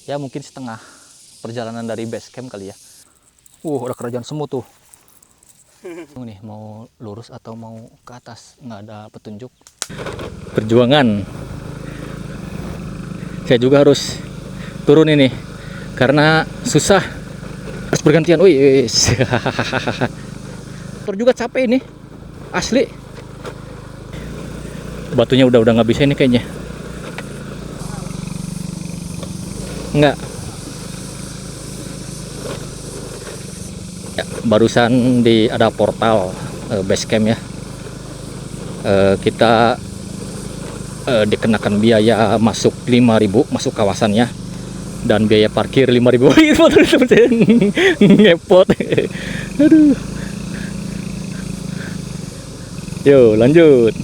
Ya mungkin setengah perjalanan dari base camp kali ya. Ada kerajaan semut tuh. Nih mau lurus atau mau ke atas, nggak ada petunjuk. Perjuangan. Saya juga harus turun ini karena susah, harus bergantian. Wih, motor juga capek ini, asli. Batunya udah nggak bisa ini kayaknya. Nggak. Ya, barusan ada portal base camp ya. Kita dikenakan biaya masuk 5.000 masuk kawasannya dan biaya parkir 5.000. Ngepot. Aduh. Yo, lanjut.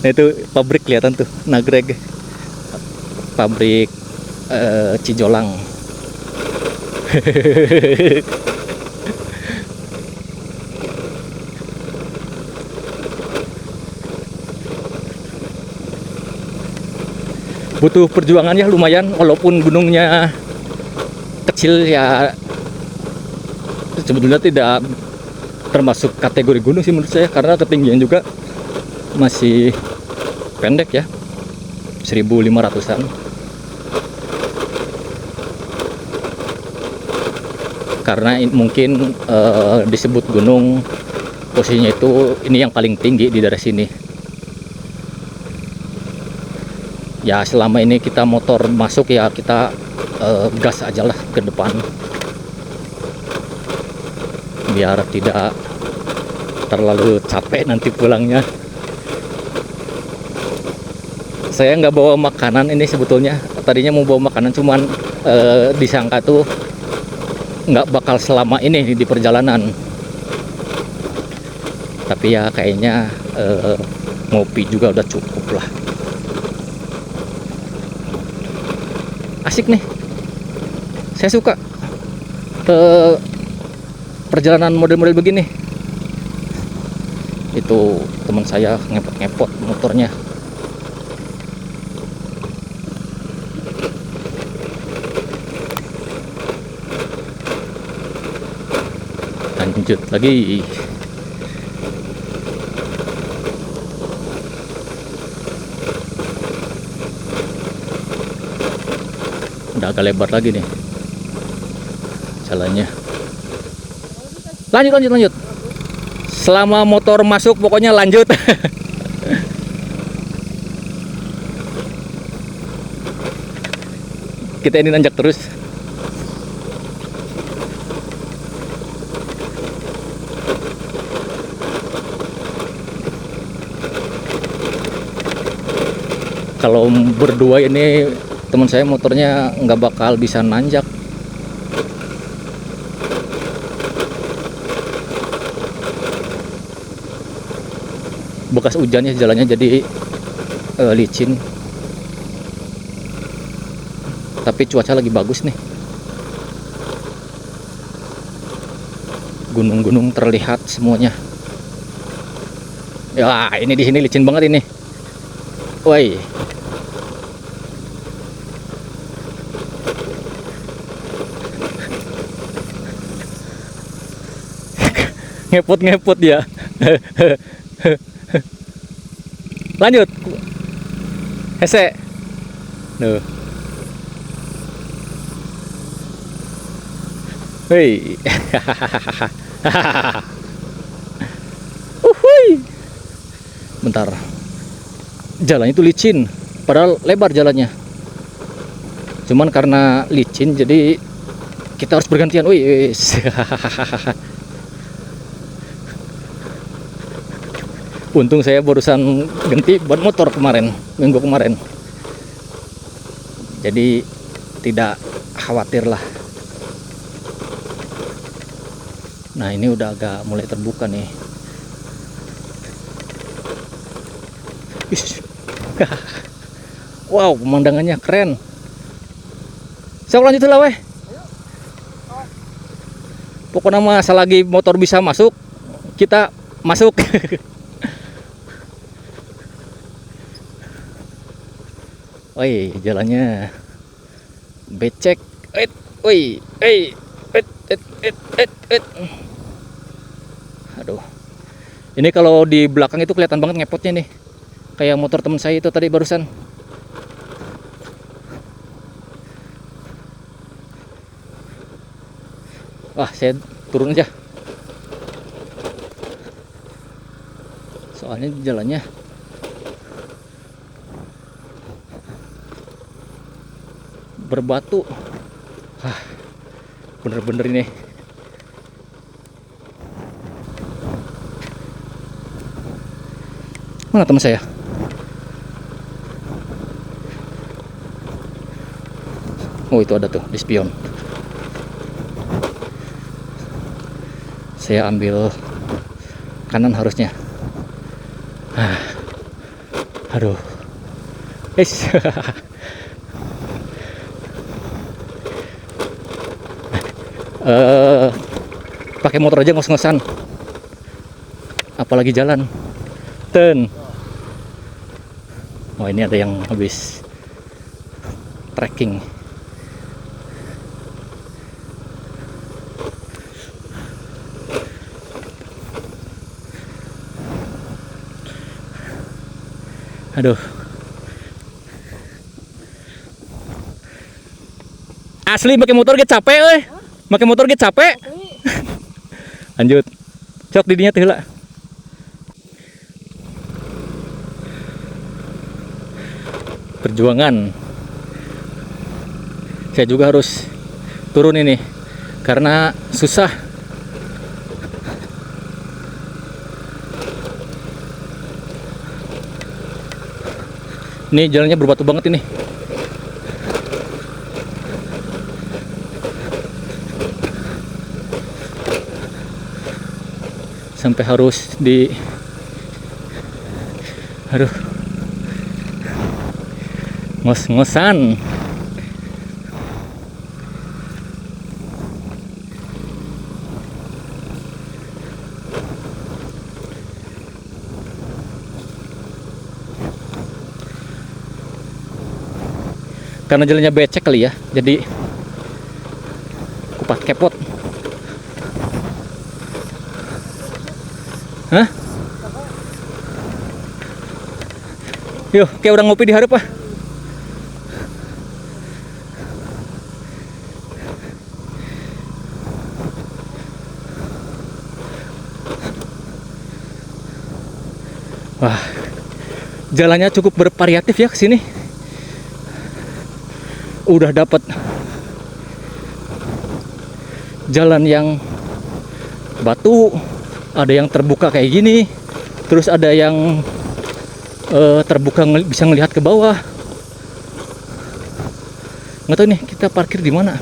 Nah, itu pabrik kelihatan tuh, Nagreg. Pabrik Cijolang. Butuh perjuangan ya lumayan, walaupun gunungnya kecil ya, sebetulnya tidak termasuk kategori gunung sih menurut saya, karena ketinggian juga masih pendek ya, 1.500-an. Karena mungkin disebut gunung, posisinya itu ini yang paling tinggi di daerah sini. Ya selama ini kita motor masuk ya kita gas aja lah ke depan, biar tidak terlalu capek nanti pulangnya. Saya nggak bawa makanan ini sebetulnya, tadinya mau bawa makanan, cuman disangka tuh nggak bakal selama ini di perjalanan. Tapi ya kayaknya ngopi juga udah cukup lah. Asik nih, saya suka perjalanan model-model begini. Itu teman saya ngepot-ngepot motornya. Lanjut lagi. Udah agak lebar lagi nih jalannya. Lanjut. Selama motor masuk pokoknya lanjut. Kita ini nanjak terus. Kalau berdua ini teman saya motornya nggak bakal bisa nanjak. Bekas hujannya jalannya jadi licin. Tapi cuaca lagi bagus nih. Gunung-gunung terlihat semuanya. Ya, ini di sini licin banget ini. Woi. Ngepot ya. Lanjut. Hese. Nuh. Hei. Bentar. Jalannya itu licin, padahal lebar jalannya. Cuman karena licin jadi kita harus bergantian. Wih. Untung saya barusan ganti ban motor minggu kemarin. Jadi tidak khawatir lah. Nah, ini udah agak mulai terbuka nih. Wow, pemandangannya keren. Saya lanjut lah weh. Pokoknya mah selagi motor bisa masuk, kita masuk. Woi, jalannya becek. Woi, aduh, ini kalau di belakang itu kelihatan banget ngepotnya nih, kayak motor teman saya itu tadi barusan. Wah, saya turun aja, soalnya jalannya berbatu. Bener-bener ini. Mana teman saya? Oh, itu ada tuh di spion. Saya ambil kanan harusnya. Aduh. Pakai motor aja ngos-ngosan, apalagi jalan. Oh, ini ada yang habis trekking. Aduh, asli pakai motor get capek, pakai motor get capek. Lanjut, cok didinya tuh lah. Perjuangan. Saya juga harus turun ini karena susah. Ini jalannya berbatu banget ini. Sampai harus di, aduh, ngos-ngosan. Karena jalannya becek kali ya, jadi kupat kepot. Hah? Yuk, kayak orang ngopi di hareup ah. Wah, jalannya cukup bervariatif ya ke sini. Udah dapat jalan yang batu, ada yang terbuka kayak gini, terus ada yang terbuka bisa ngelihat ke bawah. Nggak tahu nih kita parkir di mana.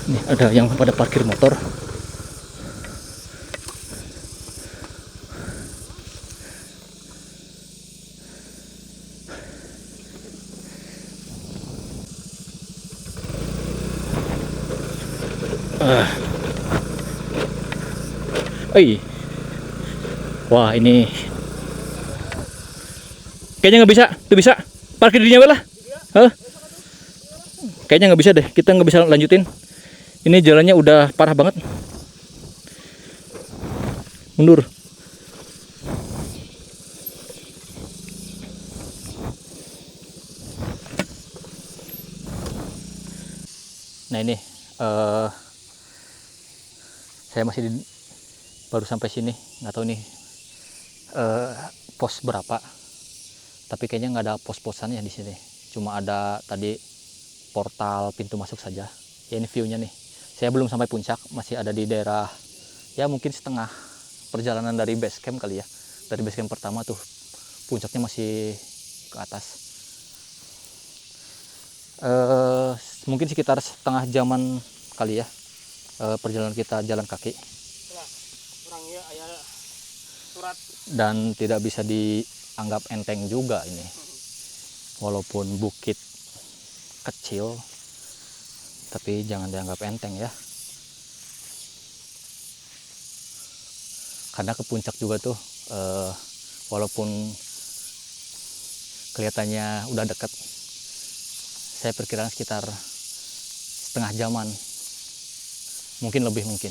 Nih ada yang pada parkir motor. Wah, ini kayaknya nggak bisa. Tuh bisa parkir di nyawa lah. Kayaknya nggak bisa deh, kita nggak bisa lanjutin. Ini jalannya udah parah banget. Mundur. Nah ini saya masih baru sampai sini, nggak tahu nih pos berapa, tapi kayaknya nggak ada pos-posannya di sini, cuma ada tadi portal pintu masuk saja. Ya ini viewnya nih, saya belum sampai puncak, masih ada di daerah ya mungkin setengah perjalanan dari base camp kali ya. Dari base camp pertama tuh puncaknya masih ke atas. Mungkin sekitar setengah jaman kali ya perjalanan kita jalan kaki. Dan tidak bisa dianggap enteng juga ini, walaupun bukit kecil tapi jangan dianggap enteng ya. karena ke puncak juga tuh walaupun kelihatannya udah dekat, saya perkiraan sekitar setengah jaman, mungkin lebih mungkin,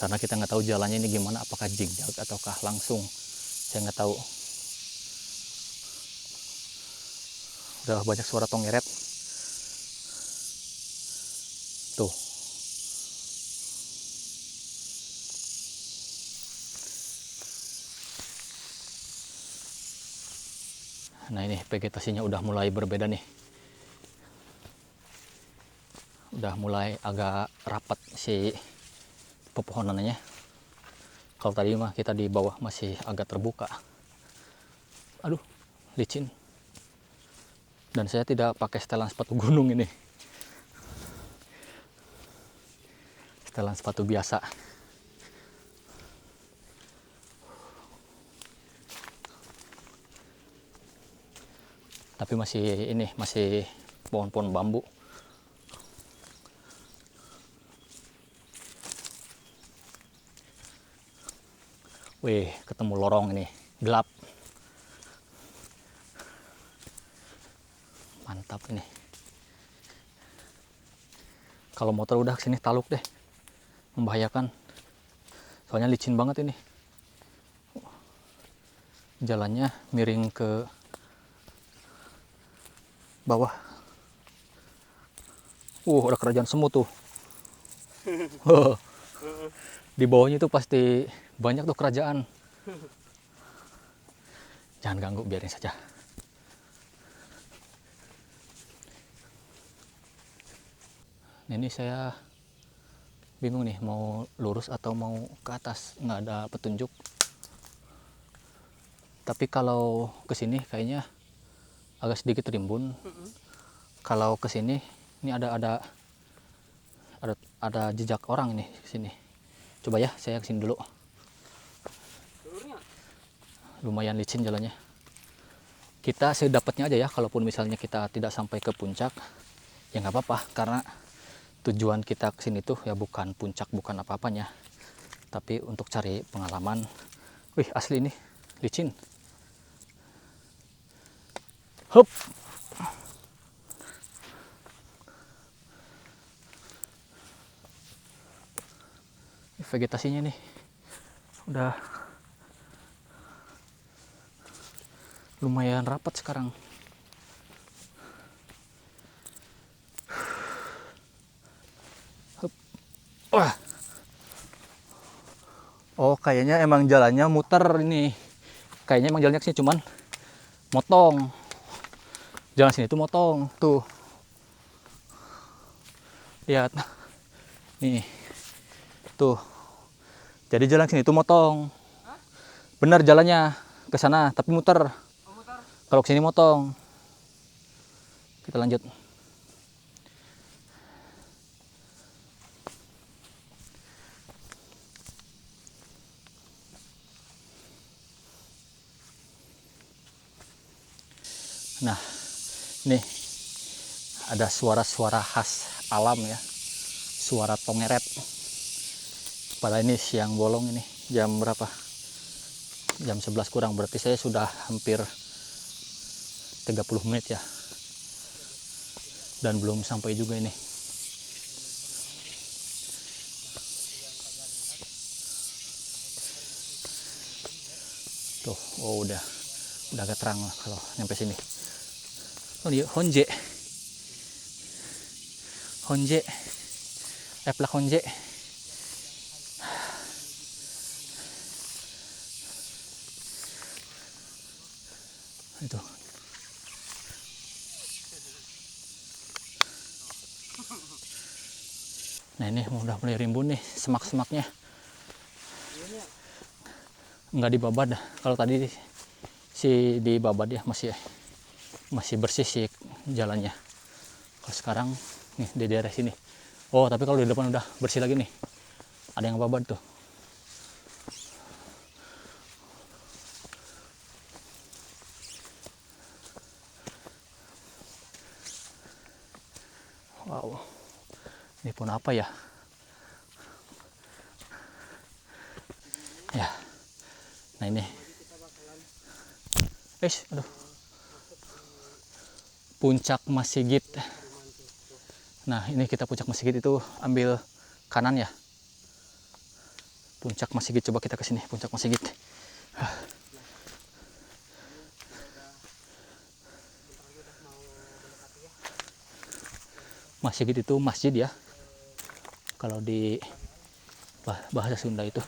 karena kita nggak tahu jalannya ini gimana, apakah zigzag ataukah langsung, saya nggak tahu. Udah banyak suara tongeret tuh. Nah ini vegetasinya udah mulai berbeda nih, udah mulai agak rapat si pepohonannya. Kalau tadi mah kita di bawah masih agak terbuka. Aduh, licin. Dan saya tidak pakai setelan sepatu gunung ini, setelan sepatu biasa. Tapi masih ini, masih pohon-pohon bambu. Wih, ketemu lorong ini, gelap. Mantap ini. Kalau motor udah kesini taluk deh, membahayakan. Soalnya licin banget ini. Jalannya miring ke bawah. Ada kerajaan semut tuh. Di bawahnya itu pasti banyak tuh kerajaan. Jangan ganggu, biarin saja. Ini saya bingung nih, mau lurus atau mau ke atas, nggak ada petunjuk. Tapi kalau ke sini kayaknya agak sedikit rimbun. Kalau ke sini ini ada jejak orang ini di sini. Coba ya, saya kesini dulu. Lumayan licin jalannya. Kita sedapatnya aja ya, kalaupun misalnya kita tidak sampai ke puncak, ya nggak apa-apa, karena tujuan kita kesini tuh ya bukan puncak, bukan apa-apanya, tapi untuk cari pengalaman. Wih, asli ini licin. Hup. Vegetasinya nih udah lumayan rapat sekarang. Hup. Wah. Oh, kayaknya emang jalannya muter ini. Kayaknya emang jalannya kesini, cuman motong. Jalan sini tuh motong tuh. Lihat. Nih. Tuh. Jadi jalan sini tuh motong. Bener jalannya ke sana, tapi muter. Kalau kesini motong. Kita lanjut. Nah, nih ada suara-suara khas alam ya, suara tongeret. Padahal ini siang bolong ini, jam berapa? Jam 11 kurang, berarti saya sudah hampir 30 menit ya. Dan belum sampai juga ini. Tuh, oh udah agak terang lah kalau nyampe sini. Oh iya, Honje. Eplak Honje. Itu. Nah ini udah mulai rimbun nih semak-semaknya. Nggak dibabad. Kalau tadi si dibabad ya, masih bersih sih jalannya. Kalau sekarang nih di daerah sini. Oh, tapi kalau di depan udah bersih lagi nih. Ada yang babad tuh. Wow. Ini pun apa ya? Ya, nah ini, aduh, puncak Mas Sigit. Nah ini kita puncak Mas Sigit itu ambil kanan ya. Puncak Mas Sigit, coba kita ke sini, puncak Mas Sigit. Mas Sigit itu masjid ya, kalau di bahasa Sunda itu.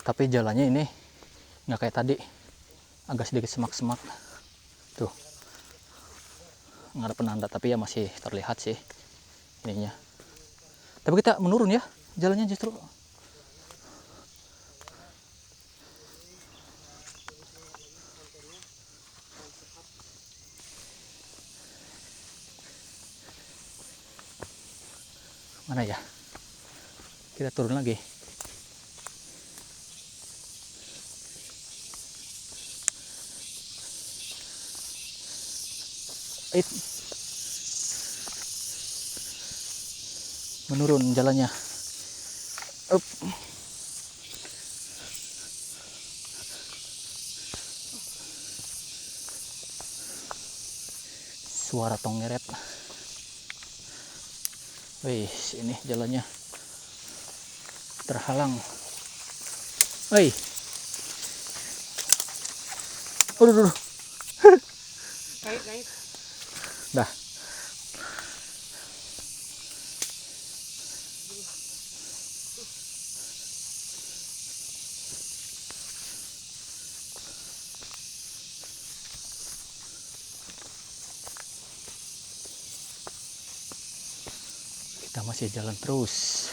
Tapi jalannya ini nggak kayak tadi, agak sedikit semak-semak tuh, nggak ada penanda, tapi ya masih terlihat sih ininya. Tapi kita menurun ya jalannya justru. Mana ya, kita turun lagi. Menurun jalannya. Up. Suara tongeret. Wih, ini jalannya terhalang. Wih. Aduh. Naik. Dah. Kita masih jalan terus.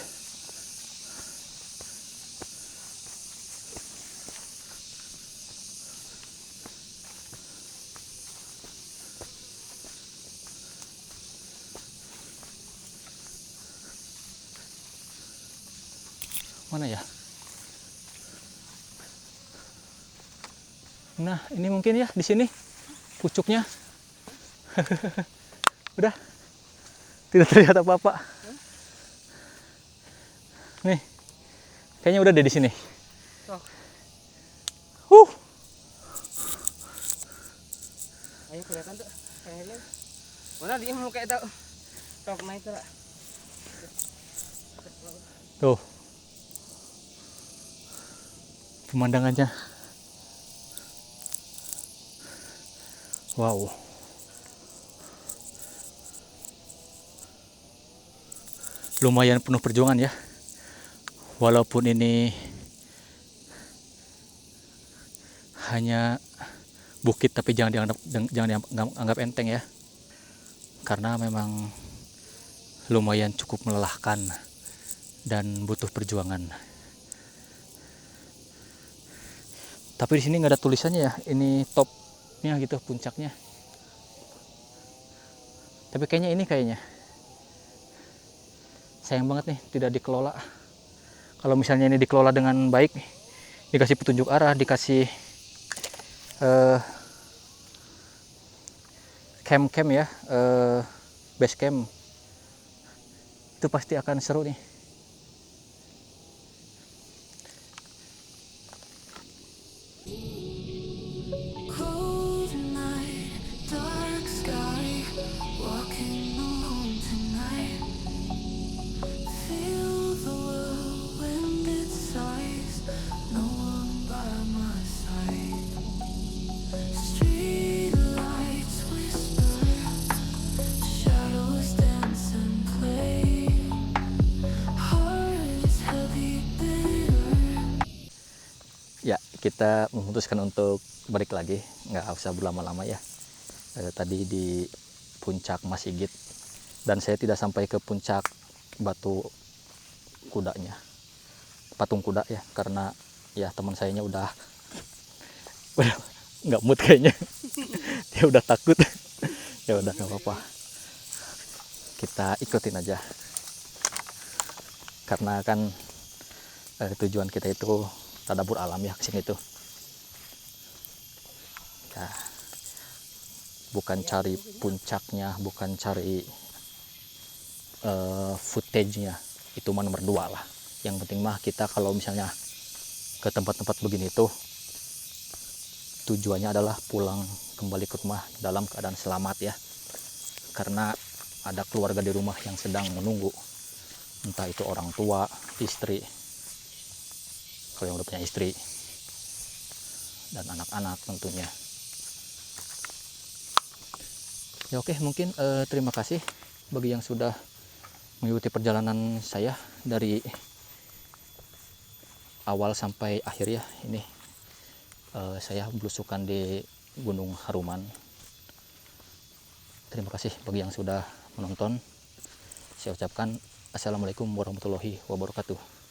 Mana ya? Nah, ini mungkin ya di sini pucuknya. Udah. Tidak terlihat apa-apa. Nih. Kayaknya udah deh di sini. Ayo kelihatan tuh. Kayak mana dia mau kayak tahu. Tok naik tuh. Tuh. Pemandangannya. Wow. Lumayan penuh perjuangan ya. Walaupun ini hanya bukit, tapi jangan dianggap enteng ya. Karena memang lumayan cukup melelahkan dan butuh perjuangan. Tapi di sini nggak ada tulisannya ya, ini topnya gitu, puncaknya. Tapi kayaknya sayang banget nih tidak dikelola. Kalau misalnya ini dikelola dengan baik, dikasih petunjuk arah, dikasih camp ya, base camp, itu pasti akan seru nih. Ya, kita memutuskan untuk balik lagi, nggak usah berlama-lama ya. Tadi di puncak Mas Sigit, dan saya tidak sampai ke puncak batu kudanya, patung kuda ya, karena ya teman sayanya udah nggak mood kayaknya. Dia udah takut. Ya udah, nggak apa-apa, kita ikutin aja. karena kan tujuan kita itu tadabbur alam ya kesini tuh ya, bukan cari puncaknya, bukan cari footage-nya, itu mah nomor 2 lah. Yang penting mah kita kalau misalnya ke tempat-tempat begini tuh tujuannya adalah pulang kembali ke rumah dalam keadaan selamat ya, karena ada keluarga di rumah yang sedang menunggu, entah itu orang tua, istri, kalau yang udah punya istri, dan anak-anak tentunya. Ya oke, mungkin terima kasih bagi yang sudah mengikuti perjalanan saya dari awal sampai akhir ya. Ini saya belusukan di Gunung Haruman. Terima kasih bagi yang sudah menonton. Saya ucapkan assalamualaikum warahmatullahi wabarakatuh.